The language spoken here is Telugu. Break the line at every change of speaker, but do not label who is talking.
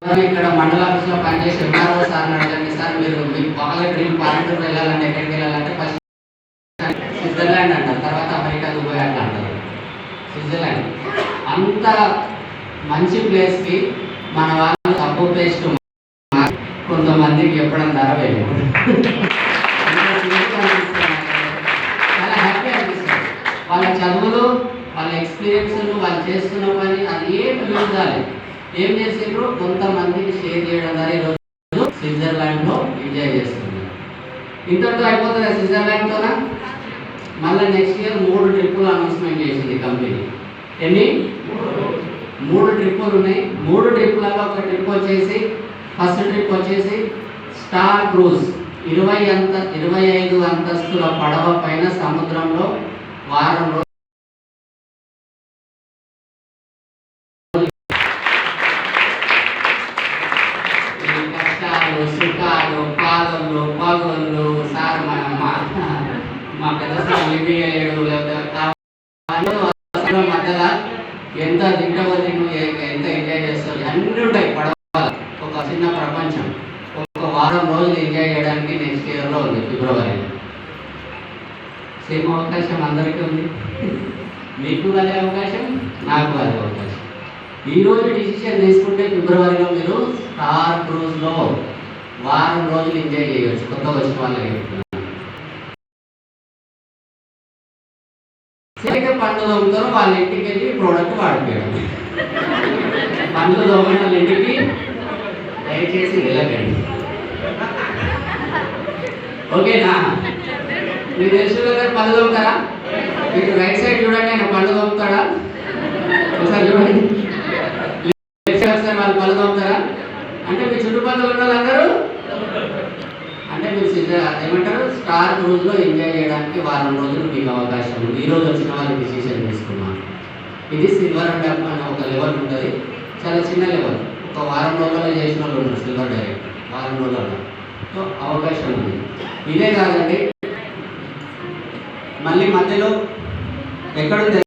ఇక్కడ మండల ఆఫీస్లో పనిచేసి ఎంఆర్ఓ సార్ని అడగండి, సార్ మీరు మీకు బాగా డ్రీమ్ పాయింట్ వెళ్ళాలంటే ఎక్కడికి వెళ్ళాలంటే ఫస్ట్ స్విట్జర్లాండ్ అంటారు, తర్వాత అమెరికా దుబాయ్ అట్లా అంటారు. స్విట్జర్లాండ్ అంత మంచి ప్లేస్కి మన వాళ్ళు సబ్బు పేస్ట్ కొంతమందికి చెప్పడం ధర వేయలేదు. చాలా హ్యాపీ అనిపిస్తుంది. వాళ్ళ చదువులు, వాళ్ళ ఎక్స్పీరియన్స్లు, వాళ్ళు చేస్తున్న పని అది ఏం చూడాలి. ఏం చేసిండ్రు, కొంతమందికి షేర్ చేయడం ద్వారా ఈరోజు స్విట్జర్లాండ్లో ఎంజాయ్ చేస్తున్నారు. ఇంతటితో అయిపోతుంది స్విట్జర్లాండ్తోనా? మళ్ళీ నెక్స్ట్ ఇయర్ 3 ట్రిప్పులు అనౌన్స్మెంట్ చేసింది కంపెనీ. ఎన్ని? 3 ట్రిప్పులు ఉన్నాయి. 3 ట్రిప్పులలో ఒక ట్రిప్ వచ్చేసి, ఫస్ట్ ట్రిప్ వచ్చేసి స్టార్ క్రూజ్, 25 అంతస్తుల పడవ పైన సముద్రంలో వారం రోజులు కష్టాలు, సుఖాలు, పాదలు, పగుళ్ళు, సార్ మా పెద్ద సార్ లిపియలేడు మధ్యలో ఎంత తింటావో తిను, ఎంత ఎంజాయ్ చేస్తావు, అన్నీ ఉంటాయి పడవ. ఒక చిన్న ప్రపంచం. ఒక వారం రోజులు ఎంజాయ్ చేయడానికి నెక్స్ట్ ఇయర్లో ఉంది, ఫిబ్రవరి. సేమ్ అవకాశం అందరికీ ఉంది. మీకు అదే అవకాశం, నాకు అదే అవకాశం. ఈరోజు డిసిషన్ తీసుకుంటే ఫిబ్రవరిలో మీరు స్టార్ క్రూజ్లో వారం రోజులు ఎంజాయ్ చేయవచ్చు. కొత్త వచ్చిన వాళ్ళకి పండ్లు దొంగతారు, వాళ్ళ ఇంటికి వెళ్ళి ప్రోడక్ట్ వాడిపోయాడు. పండ్లు దొంగ వాళ్ళ ఇంటికి దయచేసి వెళ్ళకండి, ఓకేనా? మీరు తెలుసు కదా పళ్ళు దొంగతారా? మీరు రైట్ సైడ్ చూడండి, ఆయన పళ్ళు దొంగతాడా ఒకసారి చూడండి. వాళ్ళు పళ్ళు దొంగతారా అంటే మీ చుట్టుపక్కల ఉన్న వాళ్ళందరూ అంటే మీరు ఏమంటారు, స్టార్ క్రూజ్లో ఎంజాయ్ చేయడానికి వారం రోజులు మీకు అవకాశం ఉంది. ఈరోజు వచ్చిన వాళ్ళు డిసిషన్ తీసుకున్నాను. ఇది సిల్వర్ అండ్ డబ్ అనే ఒక లెవెల్ ఉంటుంది, చాలా చిన్న లెవెల్. ఒక వారం రోజుల్లో చేసిన వాళ్ళు ఉన్నారు సిల్వర్ డైరెక్ట్, వారం రోజుల్లో. సో అవకాశం ఉంది. ఇదే కాదండి, మళ్ళీ మధ్యలో ఎక్కడుంది